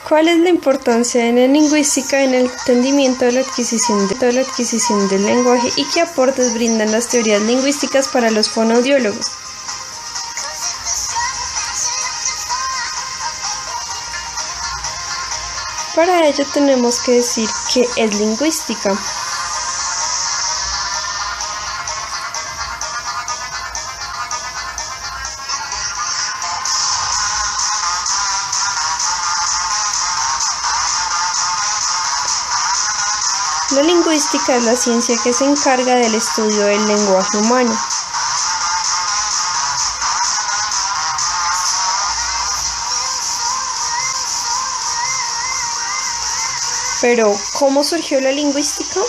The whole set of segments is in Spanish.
¿Cuál es la importancia de la lingüística en el entendimiento de la adquisición del lenguaje y qué aportes brindan las teorías lingüísticas para los fonoaudiólogos? Para ello tenemos que decir qué es lingüística. La lingüística es la ciencia que se encarga del estudio del lenguaje humano. Pero, ¿cómo surgió la lingüística?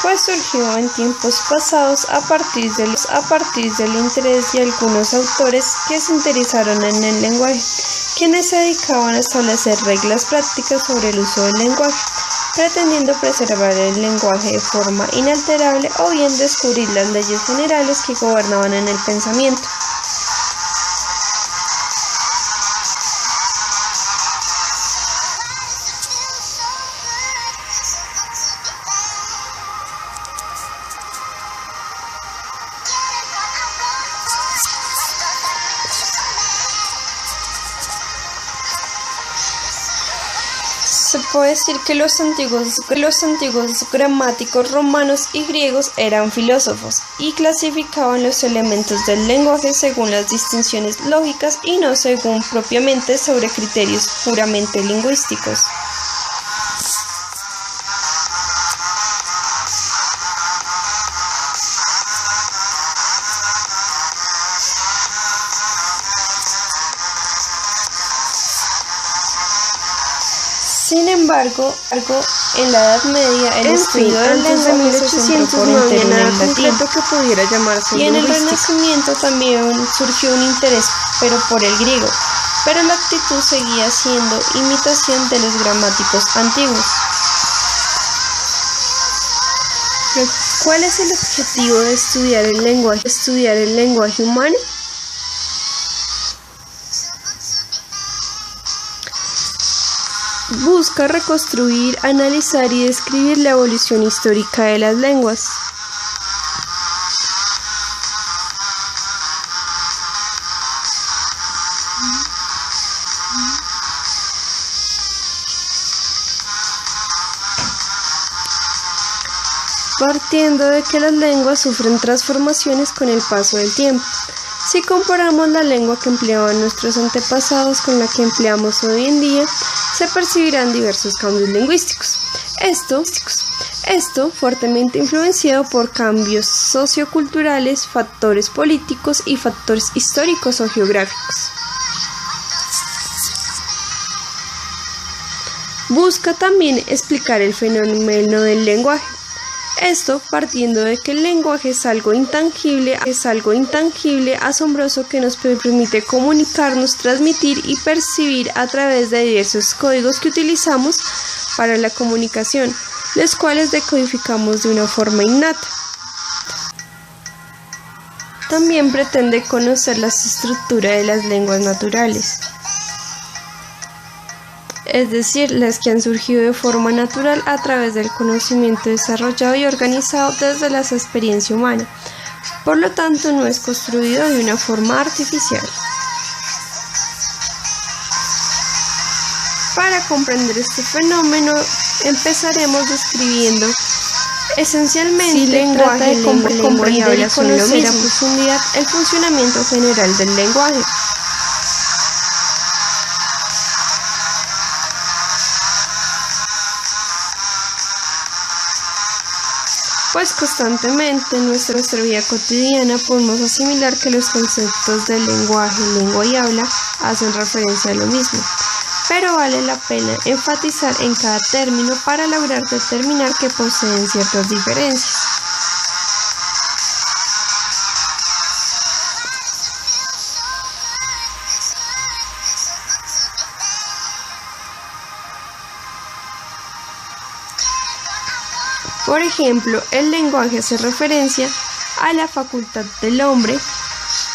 Pues surgió en tiempos pasados a partir del interés de algunos autores que se interesaron en el lenguaje, quienes se dedicaban a establecer reglas prácticas sobre el uso del lenguaje, pretendiendo preservar el lenguaje de forma inalterable o bien descubrir las leyes generales que gobernaban en el pensamiento. Se puede decir que los antiguos gramáticos romanos y griegos eran filósofos y clasificaban los elementos del lenguaje según las distinciones lógicas y no según propiamente sobre criterios puramente lingüísticos. Sin embargo, en la Edad Media el estudio del lenguaje se centró por entero en el latín, que pudiera llamarse y en el lingüística. Renacimiento también surgió un interés, pero por el griego, pero la actitud seguía siendo imitación de los gramáticos antiguos. ¿Cuál es el objetivo de estudiar el lenguaje humano? Busca reconstruir, analizar y describir la evolución histórica de las lenguas. Partiendo de que las lenguas sufren transformaciones con el paso del tiempo. Si comparamos la lengua que empleaban nuestros antepasados con la que empleamos hoy en día, se percibirán diversos cambios lingüísticos. Esto fuertemente influenciado por cambios socioculturales, factores políticos y factores históricos o geográficos. Busca también explicar el fenómeno del lenguaje. Esto partiendo de que el lenguaje es algo intangible, asombroso que nos permite comunicarnos, transmitir y percibir a través de diversos códigos que utilizamos para la comunicación, los cuales decodificamos de una forma innata. También pretende conocer la estructura de las lenguas naturales, es decir, las que han surgido de forma natural a través del conocimiento desarrollado y organizado desde la experiencia humana. Por lo tanto, no es construido de una forma artificial. Para comprender este fenómeno, empezaremos describiendo esencialmente trata de comprender y conocer a profundidad el funcionamiento general del lenguaje. Pues constantemente en nuestra vida cotidiana podemos asimilar que los conceptos del lenguaje, lengua y habla hacen referencia a lo mismo, pero vale la pena enfatizar en cada término para lograr determinar que poseen ciertas diferencias. Por ejemplo, el lenguaje hace referencia a la facultad del hombre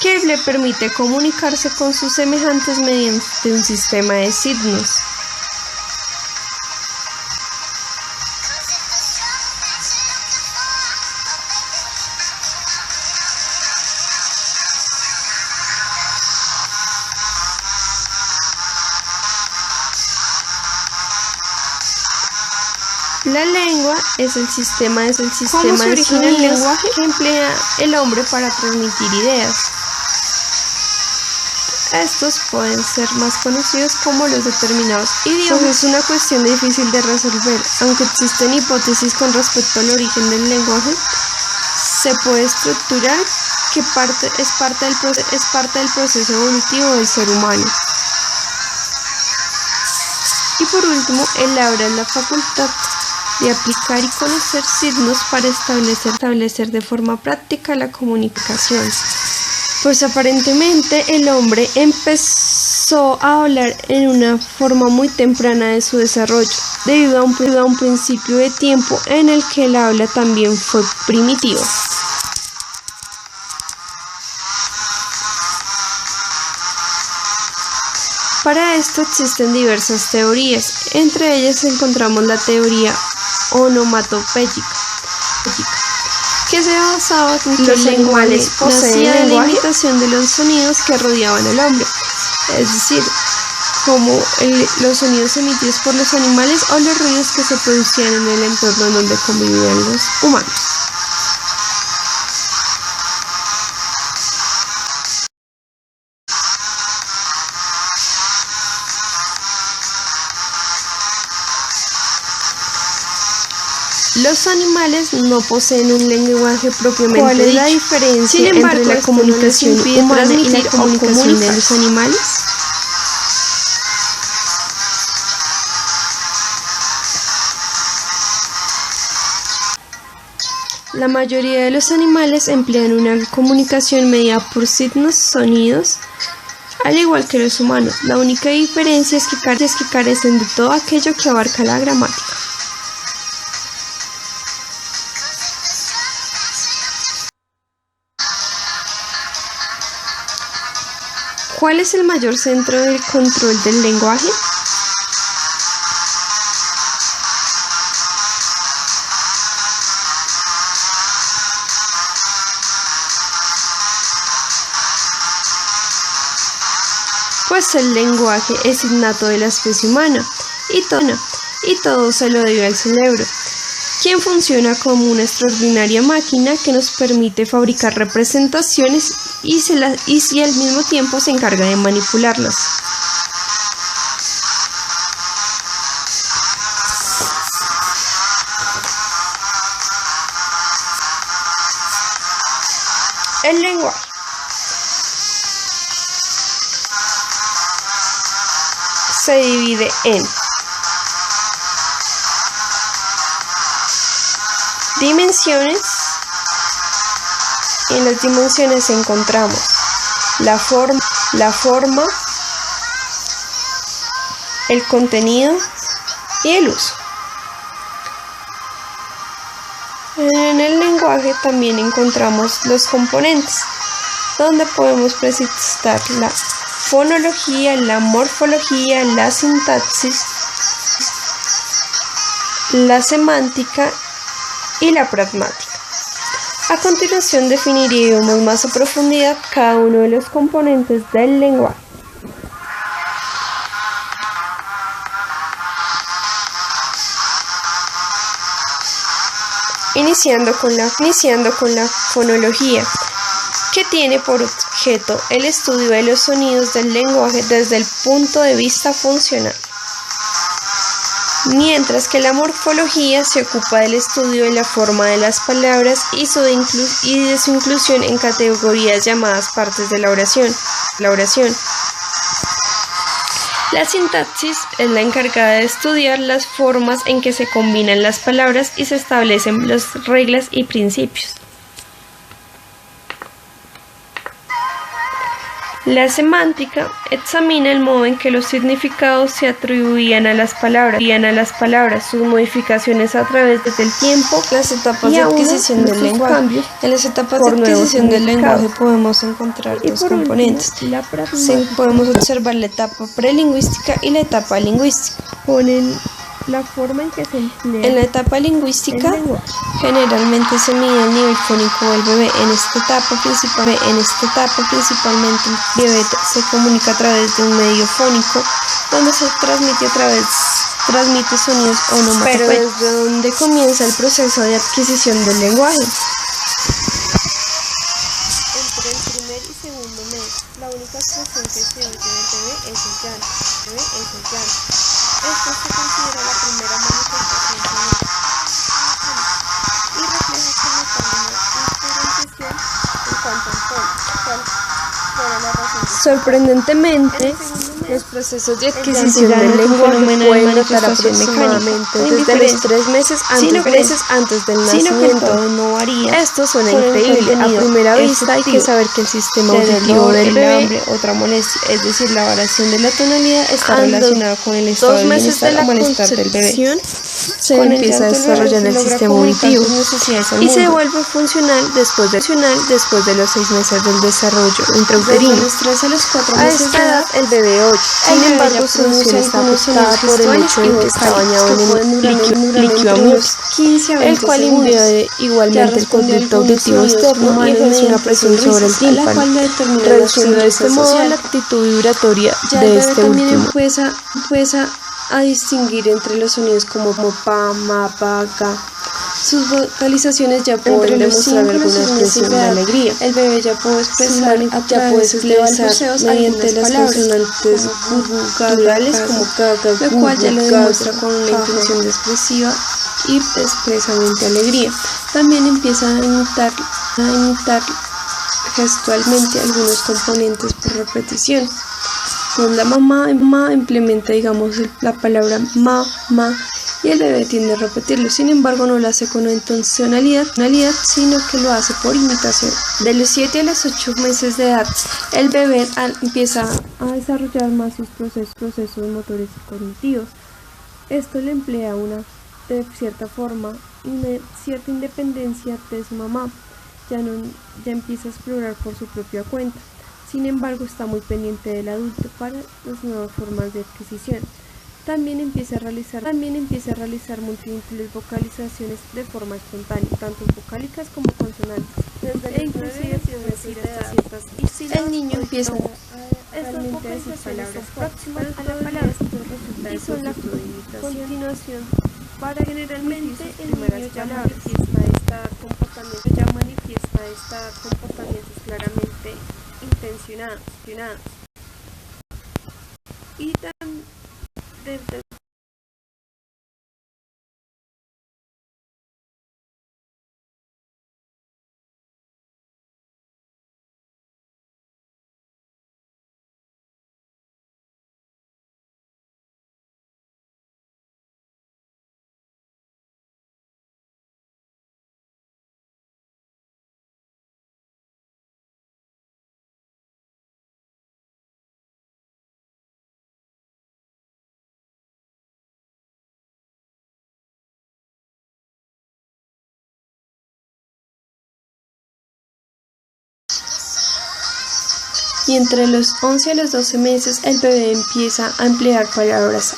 que le permite comunicarse con sus semejantes mediante un sistema de signos. La lengua es el sistema de origina el lenguaje que emplea el hombre para transmitir ideas. Estos pueden ser más conocidos como los determinados idiomas. Es una cuestión difícil de resolver, aunque existen hipótesis con respecto al origen del lenguaje. Se puede estructurar que es parte del proceso evolutivo del ser humano. Y por último, el habla es la facultad de aplicar y conocer signos para establecer de forma práctica la comunicación. Pues aparentemente el hombre empezó a hablar en una forma muy temprana de su desarrollo, debido a un principio de tiempo en el que el habla también fue primitivo. Para esto existen diversas teorías, entre ellas encontramos la teoría onomatopéyica, que se basaba en que los animales poseían la imitación de los sonidos que rodeaban al hombre, es decir, como los sonidos emitidos por los animales o los ruidos que se producían en el entorno en donde convivían los humanos. Los animales no poseen un lenguaje propiamente dicho. ¿Cuál es la diferencia entre la comunicación humana y la comunicación de los animales? La mayoría de los animales emplean una comunicación mediada por signos, sonidos, al igual que los humanos. La única diferencia es que carecen de todo aquello que abarca la gramática. ¿Cuál es el mayor centro del control del lenguaje? Pues el lenguaje es innato de la especie humana y todo se lo debe al cerebro, quien funciona como una extraordinaria máquina que nos permite fabricar representaciones y al mismo tiempo se encarga de manipularlas. El lenguaje se divide en dimensiones. En las dimensiones encontramos la forma, el contenido y el uso. En el lenguaje también encontramos los componentes, donde podemos precisar la fonología, la morfología, la sintaxis, la semántica y la pragmática. A continuación definiremos más a profundidad cada uno de los componentes del lenguaje. Iniciando con la fonología, que tiene por objeto el estudio de los sonidos del lenguaje desde el punto de vista funcional, mientras que la morfología se ocupa del estudio de la forma de las palabras y de su inclusión en categorías llamadas partes de la oración. La sintaxis es la encargada de estudiar las formas en que se combinan las palabras y se establecen las reglas y principios. La semántica examina el modo en que los significados se atribuían a las palabras, sus modificaciones a través del tiempo, las etapas de adquisición del lenguaje. En las etapas de adquisición del lenguaje podemos encontrar dos componentes. Podemos observar la etapa prelingüística y la etapa lingüística. La forma en que se emplea. En la etapa lingüística, generalmente se mide el nivel fónico del bebé. En esta etapa, principalmente, el bebé se comunica a través de un medio fónico, donde se transmite sonidos onomatopéyicos. Pero ¿desde dónde comienza el proceso de adquisición del lenguaje? Entre el primer y segundo mes, la única expresión que se oye del bebé es el llanto. Esto se considera la primera manifestación sonora y refleja como tal una diferenciación en cuanto al tono, cual fuera la razón. Sorprendentemente, los procesos de adquisición del lenguaje pueden notar aproximadamente desde los 3 meses antes del nacimiento. No varía. Esto suena increíble. A primera vista hay que saber que el sistema auditivo del bebé, otra molestia, es decir, la variación de la tonalidad está relacionada con el estado de bienestar o malestar del bebé. Se empieza a desarrollar el sistema auditivo y se vuelve funcional después de los 6 meses del desarrollo intrauterino. A esta edad el bebé oye. Sin embargo, su audición está afectada por el hecho de que está bañado en el líquido amniótico, el cual invade igualmente el conducto auditivo externo y ejerce una presión sobre el tímpano, reduciendo de este modo la actitud vibratoria de este último. Empieza a distinguir entre los sonidos como pa, ma, pa, ga. Sus vocalizaciones ya pueden demostrar alguna expresión de alegría. El bebé ya puede expresar mediante las consonantes guturales como gaga, lo cual ya lo demuestra con una intención expresiva y expresamente alegría. También empieza a imitar gestualmente algunos componentes por repetición. Con la mamá implementa, la palabra ma, y el bebé tiende a repetirlo. Sin embargo, no lo hace con una intencionalidad, sino que lo hace por imitación. De los 7 a los 8 meses de edad, el bebé empieza a desarrollar más sus procesos motores y cognitivos. Esto le emplea de cierta forma, una cierta independencia de su mamá. Ya empieza a explorar por su propia cuenta. Sin embargo, está muy pendiente del adulto para las nuevas formas de adquisición. También empieza a realizar múltiples vocalizaciones de forma espontánea, tanto vocálicas como consonantes. Inclusive puede decir hasta ciertas sílabas. El niño empieza a decir palabras próximas a la palabra y son la continuación para generalmente el niño ya manifiesta comportamientos claramente intencionados y también y entre los 11 a los 12 meses el bebé empieza a emplear palabras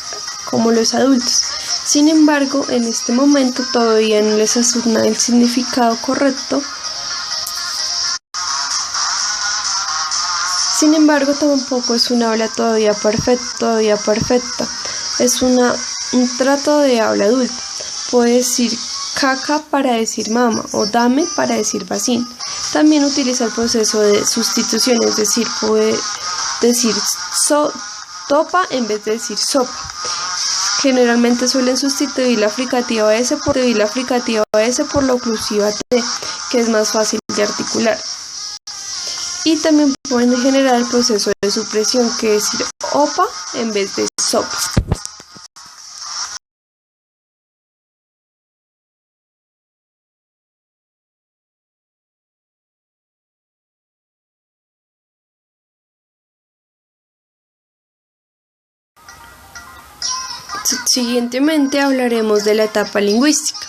como los adultos. Sin embargo, en este momento todavía no les asigna el significado correcto. Sin embargo, tampoco es un habla todavía perfecta. Es un trato de habla adulta. Puede decir caca para decir mama o dame para decir vacín. También utiliza el proceso de sustitución, es decir, puede decir topa en vez de decir sopa. Generalmente suelen sustituir la fricativa S por la oclusiva T, que es más fácil de articular. Y también pueden generar el proceso de supresión, que es decir opa en vez de sopa. Siguientemente hablaremos de la etapa lingüística.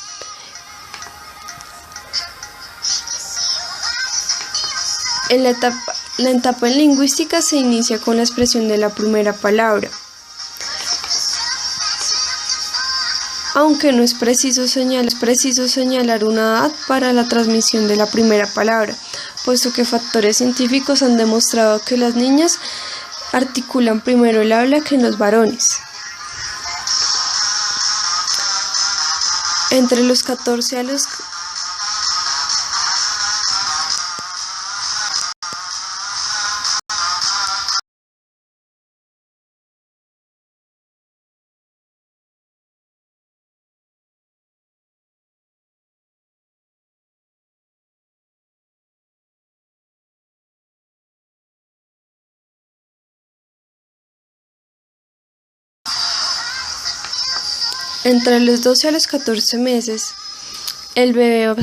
La etapa lingüística se inicia con la expresión de la primera palabra. Aunque no es preciso señalar una edad para la transmisión de la primera palabra, puesto que factores científicos han demostrado que las niñas articulan primero el habla que los varones. Entre los 14 a los Entre los 12 a los 14 meses, el bebé ha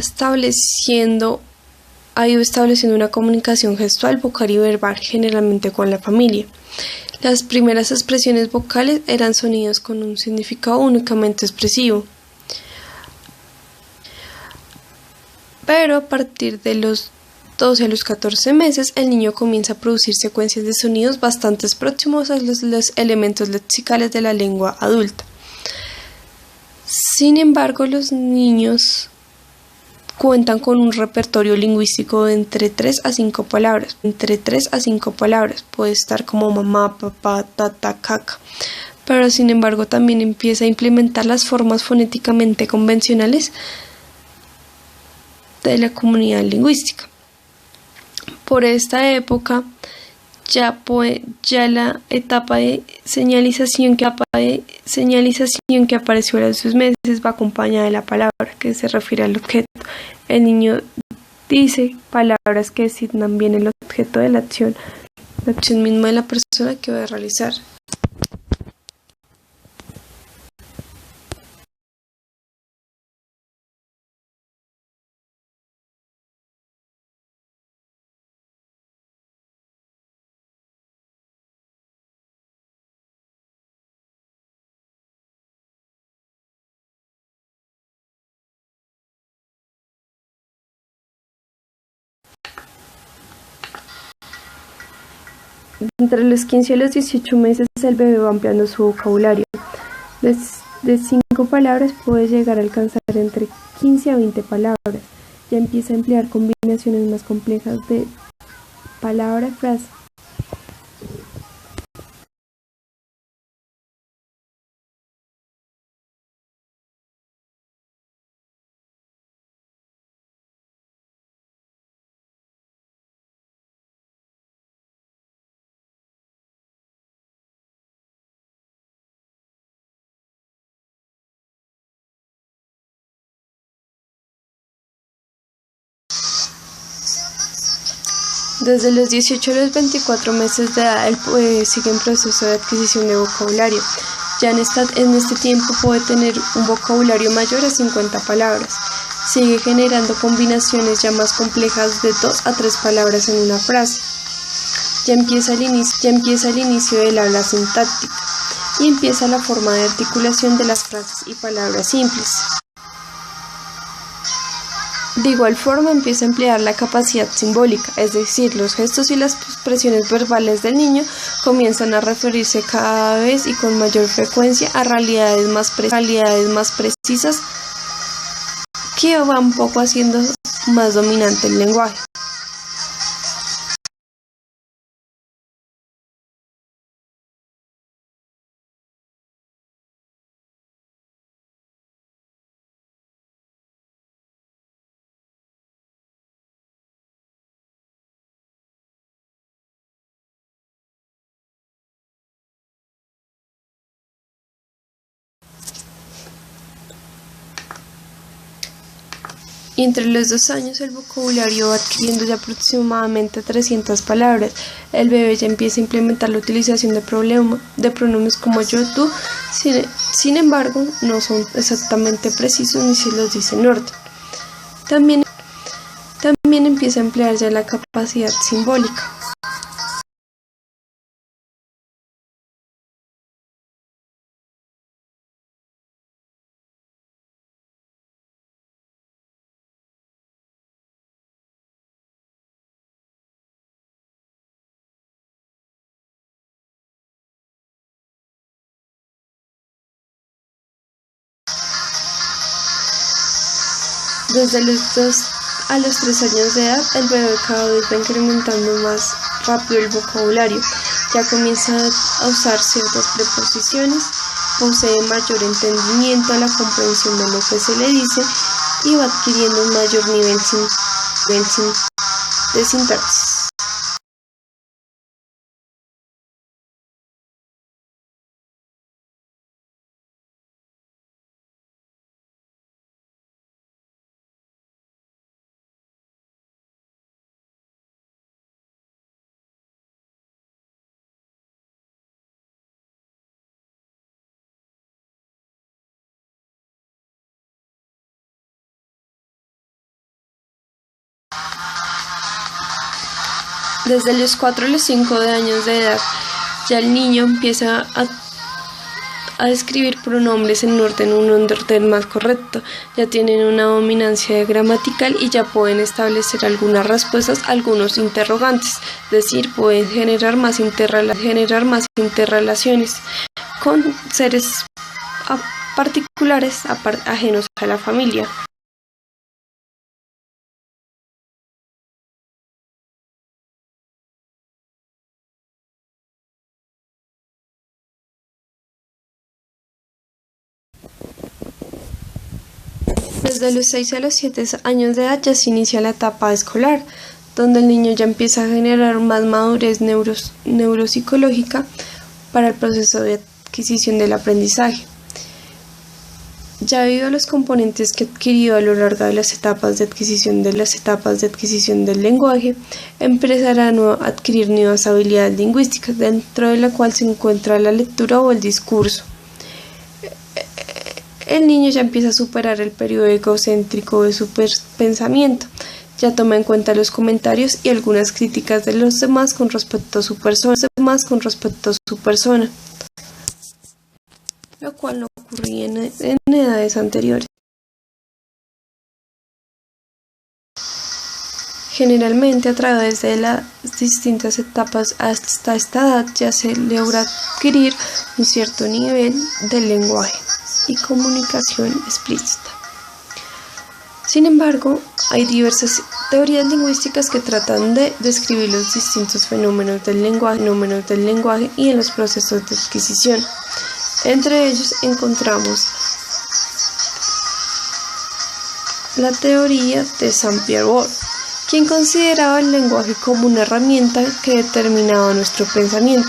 ido estableciendo una comunicación gestual, vocal y verbal, generalmente con la familia. Las primeras expresiones vocales eran sonidos con un significado únicamente expresivo. Pero a partir de los 12 a los 14 meses, el niño comienza a producir secuencias de sonidos bastante próximos a los elementos lexicales de la lengua adulta. Sin embargo, los niños cuentan con un repertorio lingüístico de entre 3 a 5 palabras. Puede estar como mamá, papá, tata, caca. Pero sin embargo también empieza a implementar las formas fonéticamente convencionales de la comunidad lingüística. Por esta época ya la etapa de señalización que apareció a los 2 meses va acompañada de la palabra que se refiere al objeto. El niño dice palabras que designan bien el objeto de la acción misma de la persona que va a realizar. Entre los 15 y los 18 meses el bebé va ampliando su vocabulario. De 5 palabras puede llegar a alcanzar entre 15 a 20 palabras. Ya empieza a emplear combinaciones más complejas de palabra y frase. Desde los 18 a los 24 meses de edad, el bebé sigue en proceso de adquisición de vocabulario. Ya en este tiempo puede tener un vocabulario mayor a 50 palabras. Sigue generando combinaciones ya más complejas de 2 a 3 palabras en una frase. Ya empieza el inicio del habla sintáctica y empieza la forma de articulación de las frases y palabras simples. De igual forma empieza a emplear la capacidad simbólica, es decir, los gestos y las expresiones verbales del niño comienzan a referirse cada vez y con mayor frecuencia a realidades más precisas que van poco haciendo más dominante el lenguaje. Y entre los 2 años el vocabulario va adquiriendo ya aproximadamente 300 palabras. El bebé ya empieza a implementar la utilización de pronombres como yo, tú, sin embargo no son exactamente precisos ni se los dice en orden. También empieza a emplear ya la capacidad simbólica. Desde los 2 a los 3 años de edad, el bebé cada vez va incrementando más rápido el vocabulario, ya comienza a usar ciertas preposiciones, posee mayor entendimiento a la comprensión de lo que se le dice y va adquiriendo un mayor nivel de sintaxis. Desde los 4 a los 5 años de edad, ya el niño empieza a describir pronombres en un orden más correcto, ya tienen una dominancia gramatical y ya pueden establecer algunas respuestas a algunos interrogantes, es decir, pueden generar más interrelaciones con seres particulares ajenos a la familia. Desde los 6 a los 7 años de edad ya se inicia la etapa escolar, donde el niño ya empieza a generar más madurez neuropsicológica para el proceso de adquisición del aprendizaje. Ya debido a los componentes que ha adquirido a lo largo de las etapas de adquisición del lenguaje, empezará a adquirir nuevas habilidades lingüísticas, dentro de la cual se encuentra la lectura o el discurso. El niño ya empieza a superar el periodo egocéntrico de su pensamiento, ya toma en cuenta los comentarios y algunas críticas de los demás con respecto a su persona, lo cual no ocurría en edades anteriores. Generalmente, a través de las distintas etapas hasta esta edad ya se logra adquirir un cierto nivel de lenguaje y comunicación explícita. Sin embargo, hay diversas teorías lingüísticas que tratan de describir los distintos fenómenos del lenguaje y en los procesos de adquisición. Entre ellos encontramos la teoría de Saint-Pierre Wolf, quien consideraba el lenguaje como una herramienta que determinaba nuestro pensamiento.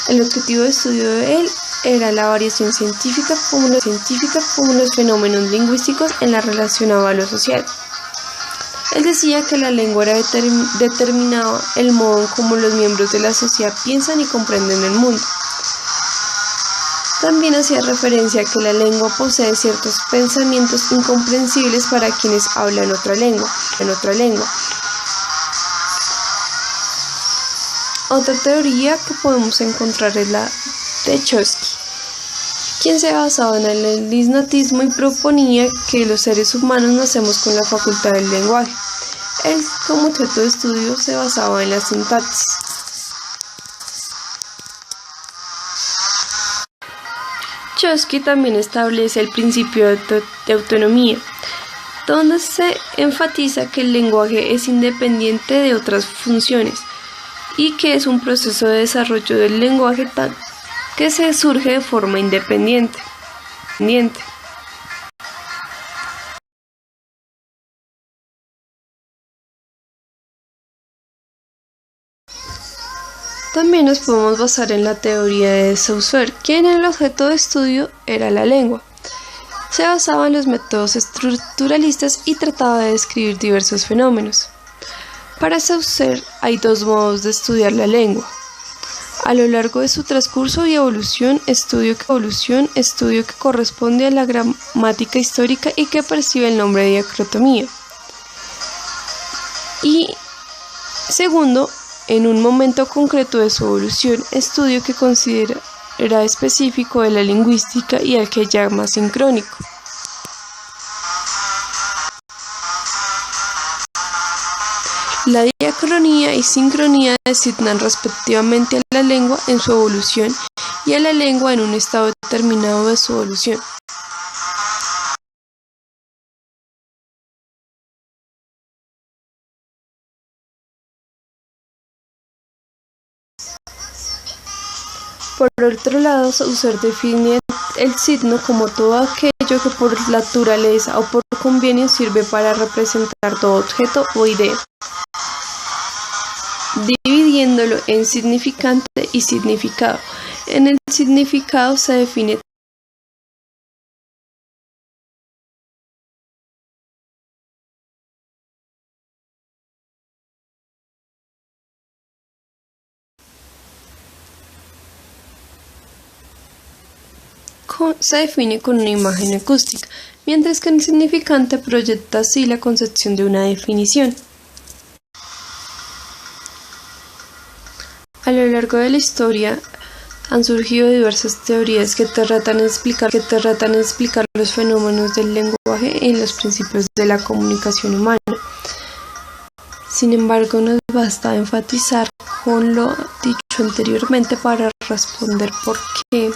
El objetivo de estudio de él era la variación científica como los fenómenos lingüísticos en la relacionada a lo social. Él decía que la lengua determinaba el modo en cómo los miembros de la sociedad piensan y comprenden el mundo. También hacía referencia a que la lengua posee ciertos pensamientos incomprensibles para quienes hablan otra lengua. Otra teoría que podemos encontrar es la de Chomsky, quien se basaba en el innatismo y proponía que los seres humanos nacemos con la facultad del lenguaje. Él, como objeto de estudio, se basaba en la sintaxis. Chomsky también establece el principio de autonomía, donde se enfatiza que el lenguaje es independiente de otras funciones y que es un proceso de desarrollo del lenguaje que se surge de forma independiente. También nos podemos basar en la teoría de Saussure, quien el objeto de estudio era la lengua. Se basaba en los métodos estructuralistas y trataba de describir diversos fenómenos. Para Saussure hay dos modos de estudiar la lengua: a lo largo de su transcurso y evolución, estudio que corresponde a la gramática histórica y que percibe el nombre de diacrotomía. Y segundo, en un momento concreto de su evolución, estudio que considera específico de la lingüística y al que llama sincrónico. La diacronía y sincronía designan respectivamente a la lengua en su evolución y a la lengua en un estado determinado de su evolución. Por otro lado, Saussure define el signo como todo aquello que por naturaleza o por convenio sirve para representar todo objeto o idea, dividiéndolo en significante y significado. En el significado se define con una imagen acústica, mientras que el significante proyecta así la concepción de una definición. A lo largo de la historia han surgido diversas teorías que tratan de explicar los fenómenos del lenguaje en los principios de la comunicación humana. Sin embargo, nos basta enfatizar con lo dicho anteriormente para responder por qué